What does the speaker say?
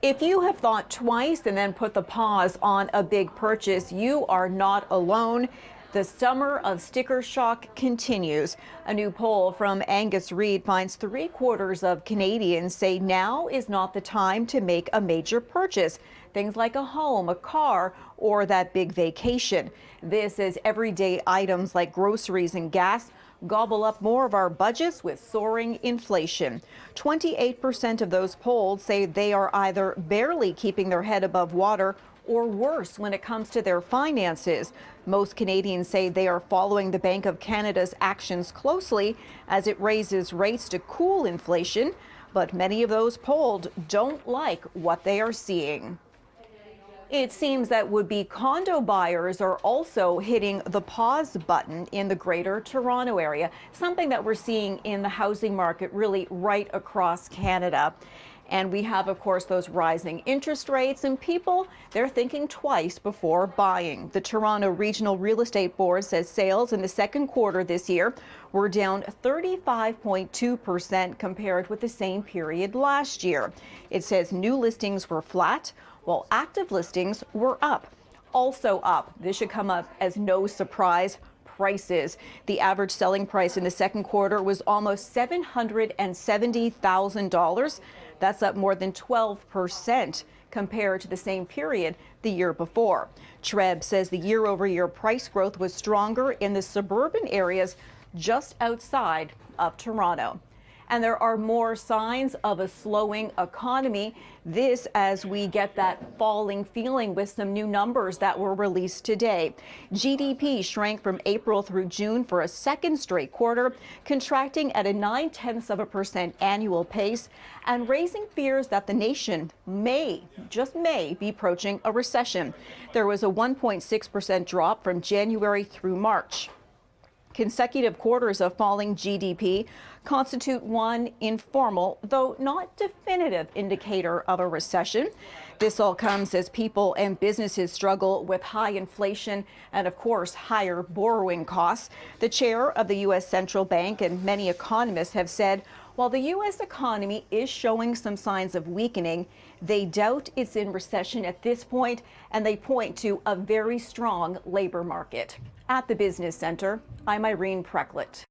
If you have thought twice and then put the pause on a big purchase, you are not alone. The summer of sticker shock continues. A new poll from Angus Reid finds 3/4 of Canadians say now is not the time to make a major purchase. Things like a home, a car, or that big vacation. This as everyday items like groceries and gas gobble up more of our budgets with soaring inflation. 28% of those polled say they are either barely keeping their head above water or worse when it comes to their finances. Most Canadians say they are following the Bank of Canada's actions closely as it raises rates to cool inflation, but many of those polled don't like what they are seeing. It seems that would-be condo buyers are also hitting the pause button in the Greater Toronto area, something that we're seeing in the housing market really right across Canada. And we have, of course, those rising interest rates, and people, they're thinking twice before buying. The Toronto Regional Real Estate Board says sales in the second quarter this year were down 35.2% compared with the same period last year. It says new listings were flat, while active listings were up. Also up, this should come up as no surprise, prices. The average selling price in the second quarter was almost $770,000. That's up more than 12% compared to the same period the year before. Treb says the year-over-year price growth was stronger in the suburban areas just outside of Toronto. And there are more signs of a slowing economy. This as we get that falling feeling with some new numbers that were released today. GDP shrank from April through June for a second straight quarter, contracting at a 0.9% annual pace and raising fears that the nation just may, be approaching a recession. There was a 1.6% drop from January through March. Consecutive quarters of falling GDP constitute one informal, though not definitive, indicator of a recession. This all comes as people and businesses struggle with high inflation and, of course, higher borrowing costs. The chair of the U.S. Central Bank and many economists have said while the U.S. economy is showing some signs of weakening, they doubt it's in recession at this point, and they point to a very strong labor market. At the Business Center, I'm Irene Preklet.